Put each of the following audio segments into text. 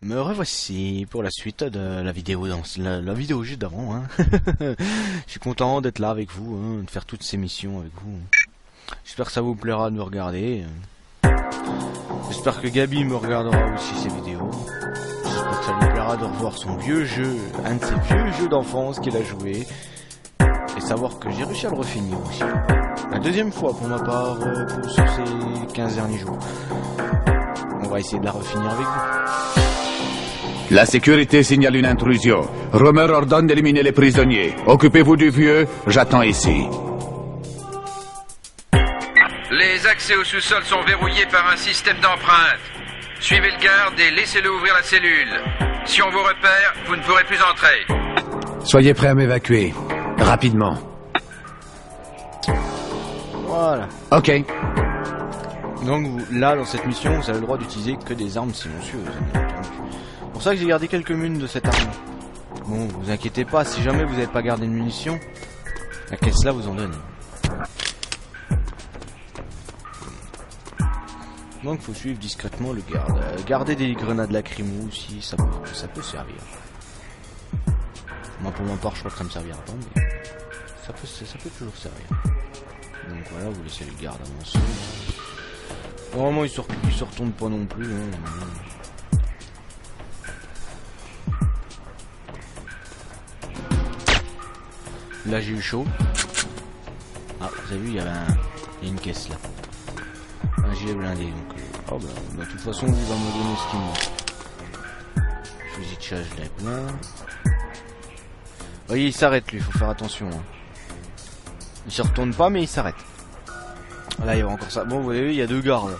Me revoici pour la suite de la vidéo, dans la vidéo juste d'avant. Hein. Je suis content d'être là avec vous, hein, de faire toutes ces missions avec vous. J'espère que ça vous plaira de me regarder. J'espère que Gabi me regardera aussi ces vidéos. J'espère que ça lui plaira de revoir son vieux jeu, un de ses vieux jeux d'enfance qu'il a joué. Et savoir que j'ai réussi à le refinir aussi. La deuxième fois pour ma part sur ces 15 derniers jours. On va essayer de la refinir avec vous. La sécurité signale une intrusion. Romer ordonne d'éliminer les prisonniers. Occupez-vous du vieux, j'attends ici. Les accès au sous-sol sont verrouillés par un système d'empreinte. Suivez le garde et laissez-le ouvrir la cellule. Si on vous repère, vous ne pourrez plus entrer. Soyez prêts à m'évacuer. Rapidement. Voilà. Ok. Donc là, dans cette mission, vous avez le droit d'utiliser que des armes silencieuses. C'est pour ça que j'ai gardé quelques munes de cette arme. Bon, vous inquiétez pas, si jamais vous n'avez pas gardé de munitions, la caisse là vous en donne. Donc faut suivre discrètement le garde. Garder des grenades lacrymo aussi, ça peut servir. Moi pour ma part je crois que ça me servira pas, mais ça peut toujours servir. Donc voilà, vous laissez le garde avancer. Normalement il se retourne pas non plus. Hein. Là j'ai eu chaud. Ah vous avez vu il y a une caisse là. Un gilet blindé donc de toute façon il va me donner ce qu'il me manque. Fusil de chasse je l'ai plein. Vous voyez il s'arrête lui, faut faire attention. Hein. Il se retourne pas mais il s'arrête. Là il y a encore ça. Bon vous voyez il y a deux gardes.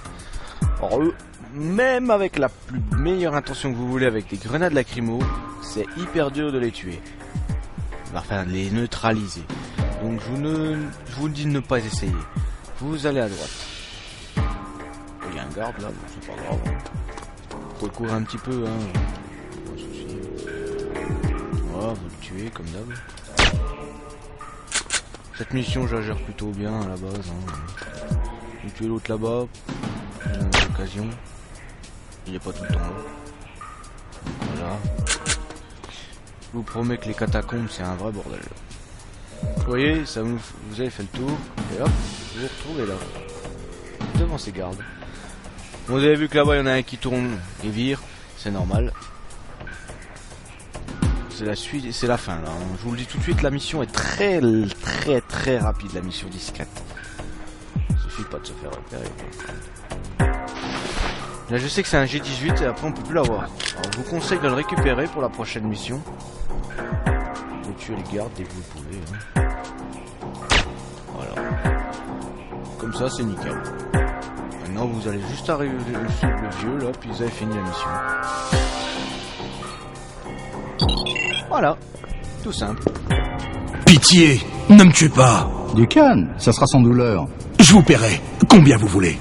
Alors eux, même avec la plus meilleure intention que vous voulez avec des grenades lacrymo, c'est hyper dur de les tuer. Enfin de les neutraliser. Donc je vous dis de ne pas essayer. Vous allez à droite. Il y a un garde là, bon, c'est pas grave. Faut le courir un petit peu hein. Pas de souci. Voilà, vous le tuez comme d'hab. Cette mission je la gère plutôt bien à la base hein. Vous tuez l'autre là-bas. L'occasion. Il est pas tout le temps là. Donc, voilà. Je vous promets que les catacombes c'est un vrai bordel. Vous voyez, ça vous avez fait le tour. Et hop, vous vous retrouvez là. Devant ces gardes. Bon, vous avez vu que là-bas il y en a un qui tourne et vire. C'est normal. C'est la suite, c'est la fin là. Je vous le dis tout de suite, la mission est très rapide, la mission discrète. Il suffit pas de se faire repérer. Là je sais que c'est un G18 et après on peut plus l'avoir. Alors je vous conseille de le récupérer pour la prochaine mission. Vous tuez les gardes dès que vous le pouvez. Hein. Voilà. Comme ça c'est nickel. Maintenant vous allez juste arriver sur le vieux là, puis vous avez fini la mission. Voilà. Tout simple. Pitié, ne me tuez pas. Du calme, ça sera sans douleur. Je vous paierai. Combien vous voulez?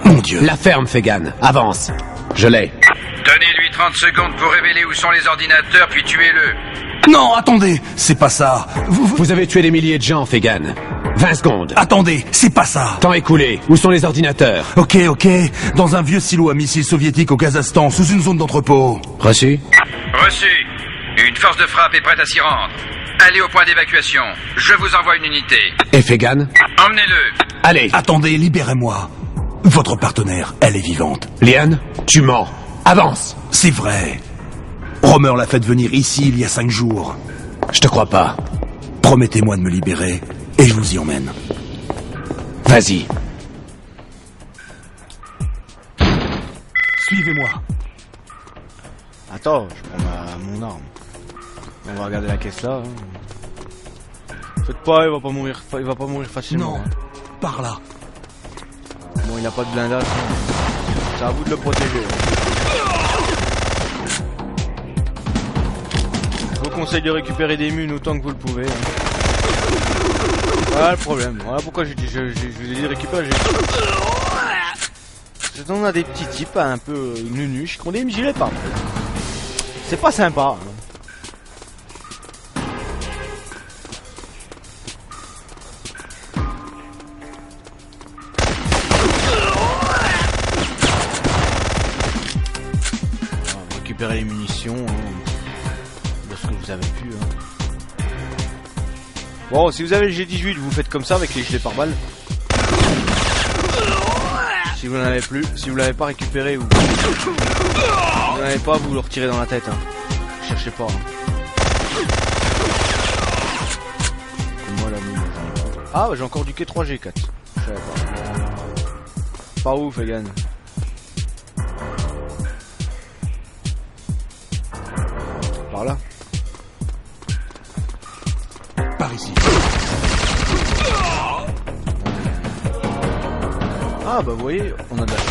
Mon Dieu. La ferme, Fegan. Avance. Je l'ai. Donnez-lui 30 secondes pour révéler où sont les ordinateurs, puis tuez-le. Non, attendez, c'est pas ça. Vous avez tué des milliers de gens, Fegan. 20 secondes. Attendez, c'est pas ça. Temps écoulé. Où sont les ordinateurs? Ok. Dans un vieux silo à missiles soviétiques au Kazakhstan, sous une zone d'entrepôt. Reçu? Reçu. Une force de frappe est prête à s'y rendre. Allez au point d'évacuation. Je vous envoie une unité. Et Fegan? Emmenez-le. Allez. Attendez, libérez-moi. Votre partenaire, elle est vivante. Liane, tu mens. Avance. C'est vrai. Romer l'a fait venir ici il y a 5 jours. Je te crois pas. Promettez-moi de me libérer et je vous y emmène. Vas-y. Suivez-moi. Attends, je prends mon arme. On va regarder la caisse là. Hein. Faites pas, il va pas mourir facilement. Non, hein. par là. Bon, il n'a pas de blindage. C'est à vous de le protéger. Je vous conseille de récupérer des munes autant que vous le pouvez. Hein. Voilà le problème. Voilà pourquoi je vous ai dit de récupérer. On a des petits types un peu nunuches qui ont des gilets pare-balles. C'est pas sympa. Hein. récupérer les munitions de ce que vous avez pu. Bon, si vous avez le G18, vous faites comme ça avec les gilets pare-balles. Si vous n'en avez plus, si vous l'avez pas récupéré ou vous n'en avez pas, vous le retirez dans la tête. Cherchez pas. Moi, la mine, ah, bah, j'ai encore du K3G4. Je savais pas. Par où, Fegan? Par là. Par ici. Ah bah vous voyez, on a de la chance.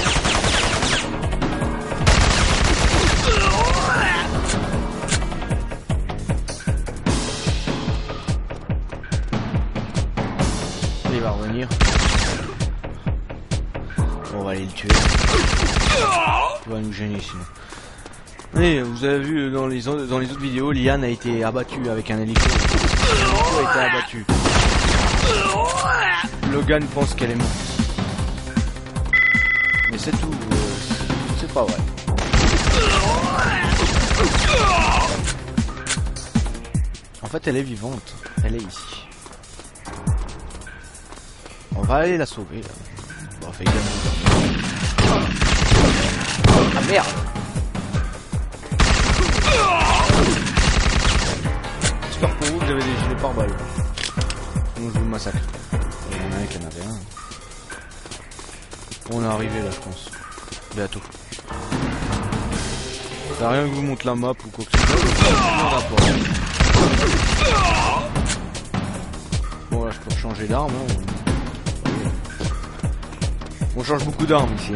Il va revenir. On va aller le tuer. Il va nous gêner sinon. Et vous avez vu dans les autres vidéos, Liane a été abattue avec un hélico. L'hélico a été abattu. Logan pense qu'elle est morte. Mais c'est tout, c'est pas vrai. En fait, elle est vivante. Elle est ici. On va aller la sauver là. Bon, fait gaffe. Ah merde! J'espère pour vous que vous avez des gilets pare-balles. Sinon je vous massacre. Il y en a un qui en avait un. On est arrivé là, je pense. Bientôt. Ça n'a rien que vous montre la map ou quoi que ce soit. Bon là je peux changer d'arme. On change beaucoup d'armes ici.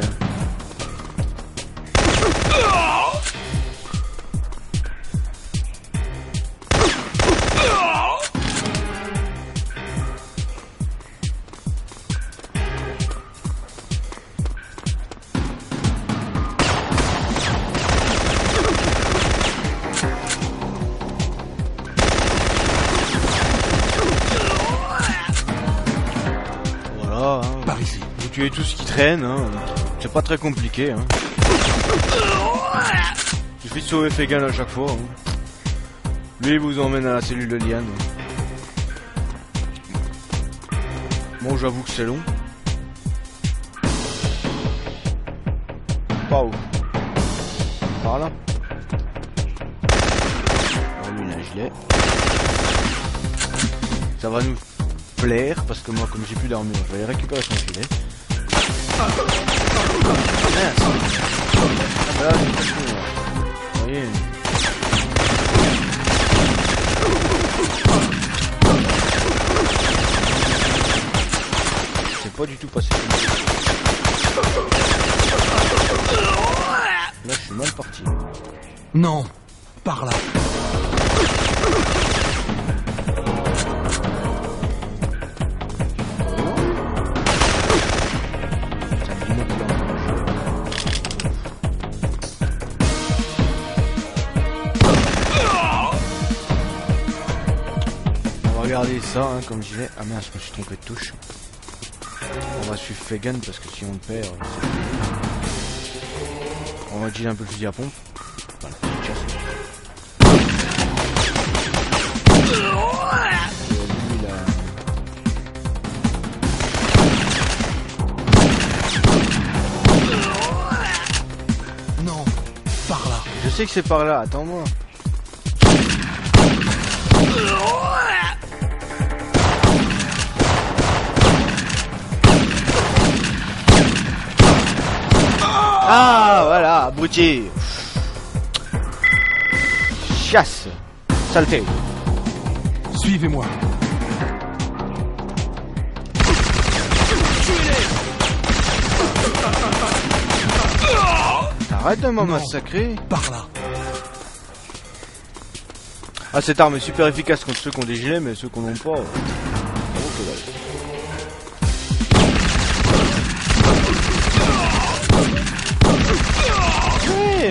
Tuer tout ce qui traîne, c'est pas très compliqué. Il suffit de sauver Fegan à chaque fois. Lui il vous emmène à la cellule de Liane. Bon, j'avoue que c'est long. Pas où? Par là. Lui il a un gilet. Ça va nous plaire parce que moi comme j'ai plus d'armure, je vais aller récupérer son gilet. Ah bah là, c'est pas chaud, vous voyez. C'est pas du tout passé. Là, je suis mal parti. Non, par là. Regardez ça, comme je disais. Ah mince, je me suis trompé de touche. On va suivre Fegan parce que si on le perd, on va utiliser un peu le fusil à pompe. Voilà, Non, par là. je sais que c'est par là, attends-moi. Ah voilà, abruti. Chasse. Saleté. Suivez-moi. Arrête de me massacrer. Par là. Ah, cette arme est super efficace contre ceux qui ont des gilets, mais ceux qui n'en ont pas.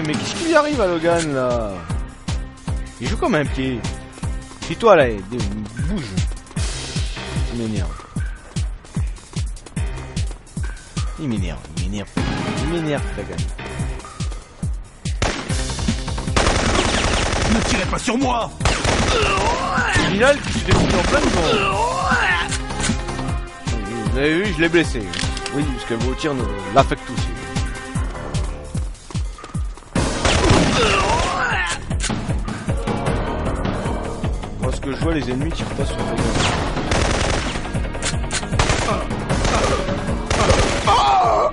Mais qu'est-ce qui lui arrive à Logan là? Il joue comme un pied. Et toi là, bouge. Il m'énerve. Il m'énerve, Logan. Ne tirez pas sur moi! Au final, qui s'est découpé en plein devant. Vous avez vu, je l'ai blessé. Oui, parce que vos tirs l'affectent aussi. Moi, ce que je vois, les ennemis tirent pas sur les gars.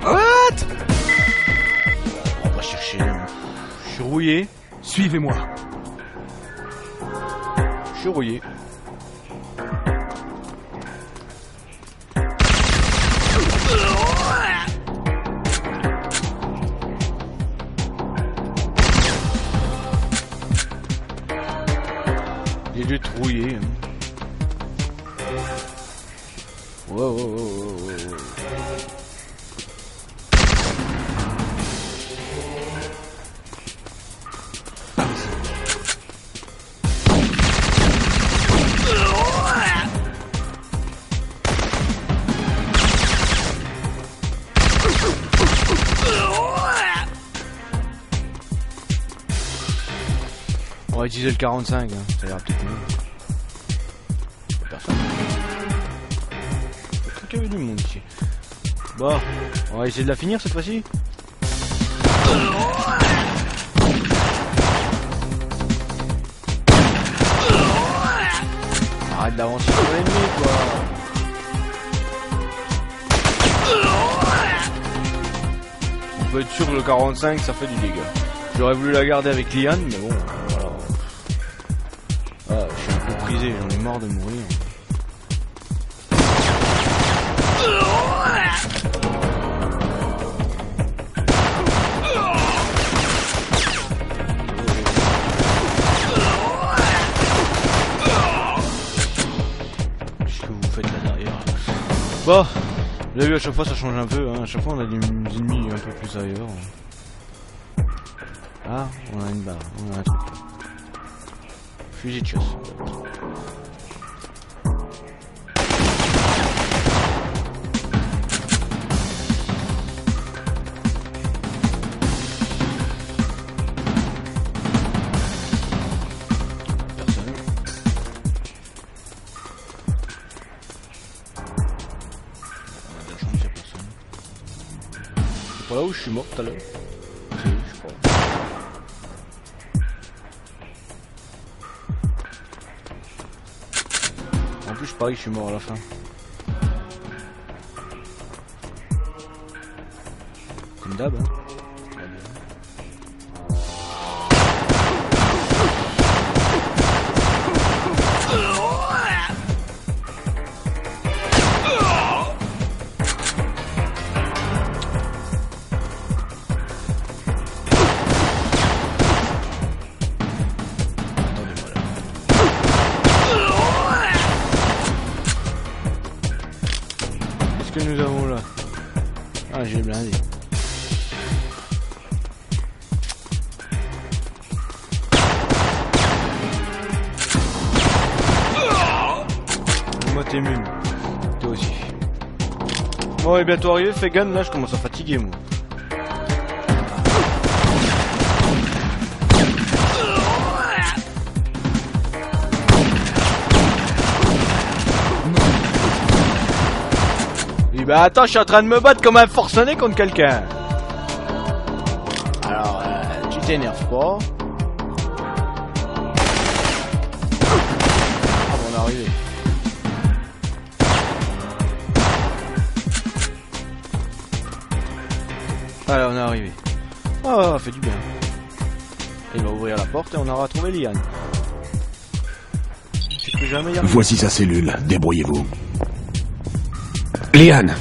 What? On va chercher. Je suis rouillé. Suivez-moi. Je suis rouillé. J'ai dû être rouillé. Wow. On va utiliser le 45, hein. Ça ira peut-être mieux. Personne. Je crois qu'il y avait du monde ici. Bon, on va essayer de la finir cette fois-ci. Arrête d'avancer sur l'ennemi, quoi. On peut être sûr que le 45 ça fait du dégât. J'aurais voulu la garder avec Liane, mais bon, voilà. Ah, je suis un peu prisé, j'en ai marre de mourir. Qu'est-ce que vous faites là derrière? Bon, vous avez vu, à chaque fois ça change un peu, hein. À chaque fois on a des ennemis un peu plus ailleurs. Ah, on a une barre, on a un truc. Fusil de chasse. Personne. On a de la chance, y'a personne. C'est pas là où je suis mort tout à l'heure. Si, je crois. En plus, je parie que je suis mort à la fin. Comme d'hab, hein. Qu'est-ce que nous avons là? Ah, j'ai blindé. Moi t'es mune. Toi aussi. Bon, et bientôt arrivé, Fegan, là je commence à fatiguer moi. Bah attends, je suis en train de me battre comme un forcené contre quelqu'un. Alors, tu t'énerves pas. Ah bon, on est arrivé. Allez, on est arrivé. Oh, ça fait du bien. Il va ouvrir la porte et on aura trouvé Liane. C'est que jamais y arrive. Voici sa cellule, débrouillez-vous. Liane,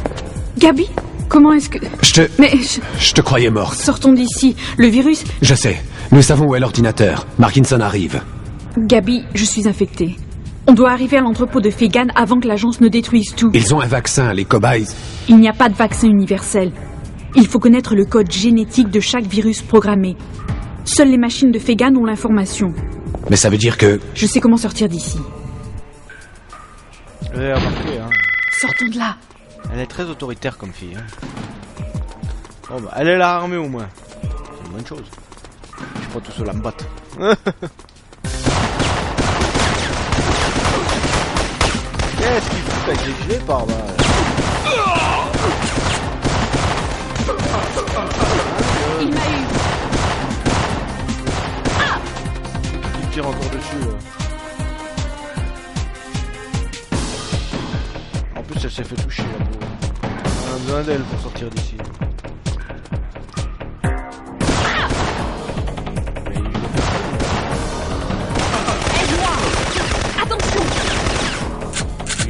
Gabi, comment est-ce que... Je te croyais morte. Sortons d'ici. Le virus... Je sais. Nous savons où est l'ordinateur. Markinson arrive. Gabi, je suis infectée. On doit arriver à l'entrepôt de Fegan avant que l'agence ne détruise tout. Ils ont un vaccin, les cobayes. Il n'y a pas de vaccin universel. Il faut connaître le code génétique de chaque virus programmé. Seules les machines de Fegan ont l'information. Mais ça veut dire que... Je sais comment sortir d'ici. Vous avez remarqué, hein. Sortons de là. Elle est très autoritaire comme fille. Hein. Bon bah, elle est là armée au moins. C'est une bonne chose. Je suis pas tout seul à me battre. avec des gilets par là. Il m'a eu. Il tire encore dessus là. En plus elle s'est fait toucher là. On a besoin d'elle pour sortir d'ici. Attention.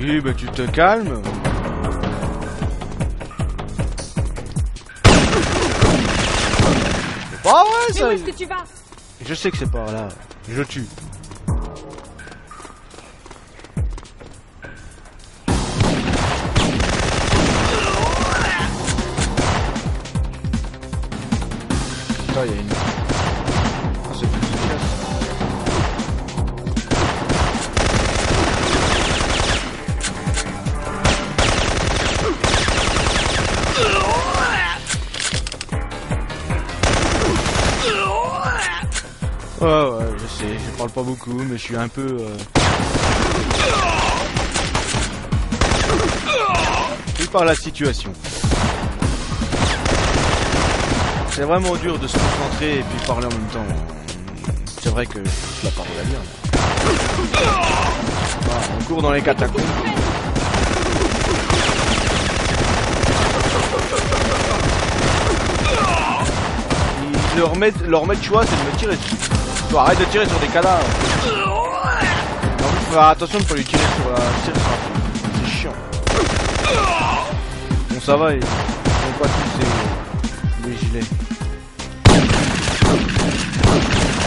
Oui, bah tu te calmes. C'est pas vrai Mais ça. où est-ce que tu vas? Je sais que c'est par là. Je tue. Putain, il y a une... Ah, c'est plus efficace. Ouais, je sais, je parle pas beaucoup, mais je suis un peu... pris par la situation. C'est vraiment dur de se concentrer et puis parler en même temps. C'est vrai que je la parole à lire. Voilà, on court dans les catacombes. Leur maître choix, c'est de me tirer dessus. Arrête de tirer sur des cadavres. En plus, faut faire attention de ne pas lui tirer sur la fille. C'est chiant. Bon, ça va, ils ont pas tous des gilets.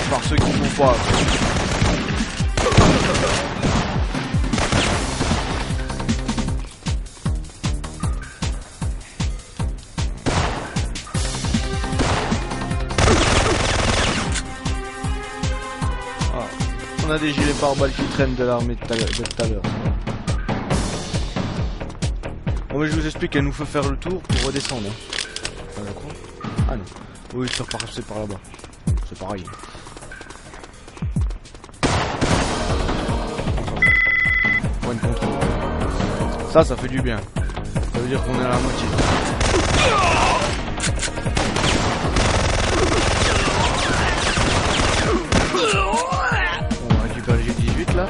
Par ceux qui font pas. On a des gilets pare-balles qui traînent de l'armée de tout à l'heure. Bon, mais je vous explique, elle nous fait faire le tour pour redescendre. Ah, d'accord. Ah non. Oui, faire passer par là-bas. C'est pareil. Point de contrôle. Ça fait du bien. Ça veut dire qu'on est à la moitié. Là.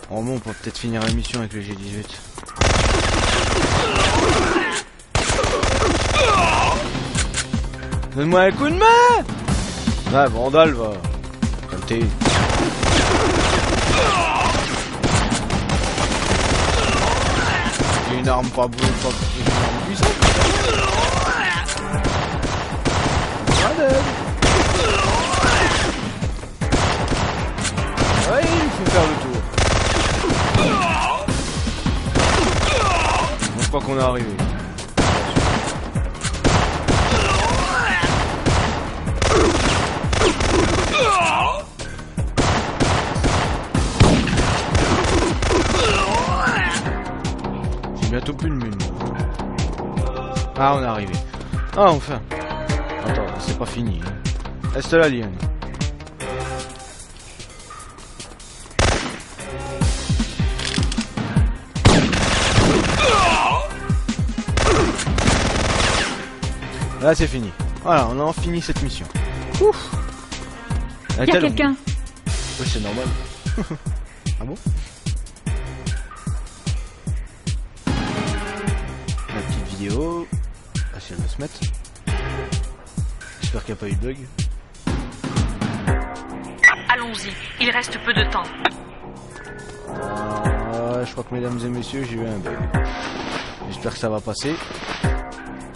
Oh bon, on peut peut-être finir la mission avec le G18. Donne-moi un coup de main. Ouais, Vandal va. Calter. J'ai une arme pas puissante. Ouais, il faut faire le tour. Je crois qu'on est arrivé. J'ai bientôt plus de mine. Ah, on est arrivé. Ah, enfin. Attends, c'est pas fini. Reste là, Liane. Là c'est fini. Voilà, on a fini cette mission. Ouf. Y'a quelqu'un. Oui, c'est normal. Ah bon? La petite vidéo. Ah, si elle veut se mettre. J'espère qu'il n'y a pas eu de bug. Allons-y, il reste peu de temps. Je crois que mesdames et messieurs, j'ai eu un bug. J'espère que ça va passer.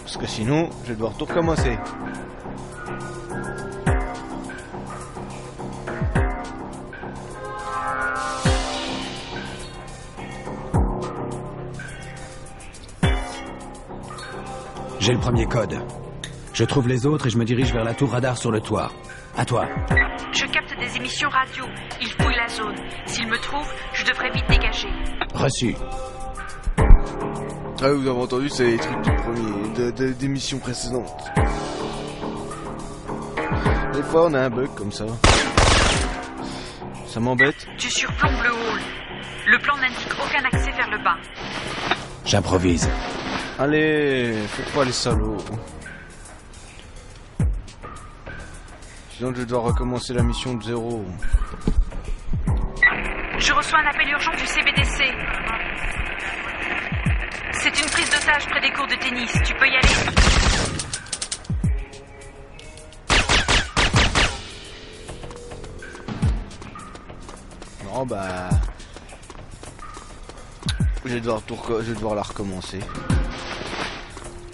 Parce que sinon, je vais devoir tout recommencer. J'ai le premier code. Je trouve les autres et je me dirige vers la tour radar sur le toit. À toi. Je capte des émissions radio. Il fouille la zone. S'il me trouve, je devrais vite dégager. Reçu. Ah, vous avez entendu, c'est les trucs du premier, des missions précédentes. Des fois, on a un bug comme ça. Ça m'embête. Tu surplombes le hall. Le plan n'indique aucun accès vers le bas. J'improvise. Allez, faites pas les salauds. Sinon je dois recommencer la mission de zéro. Je reçois un appel urgent du CBDC. C'est une prise d'otage près des cours de tennis. Tu peux y aller? Non bah... Je vais devoir la recommencer.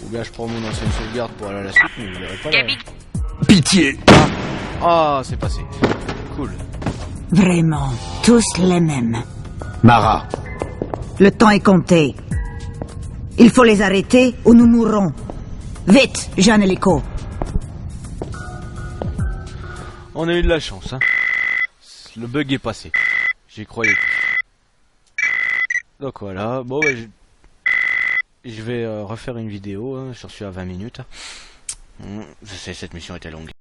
Ou bien je prends mon ancienne sauvegarde pour aller à la suite, mais je verrai pas Gabi, Pitié. Ah, c'est passé. Cool. Vraiment, tous les mêmes. Mara, Le temps est compté. Il faut les arrêter ou nous mourrons. Vite, Jeanne Hélico. On a eu de la chance, hein. Le bug est passé. J'y croyais plus. Donc voilà, bon bah, je vais refaire une vidéo, hein. Je suis à 20 minutes. Je sais, cette mission était longue.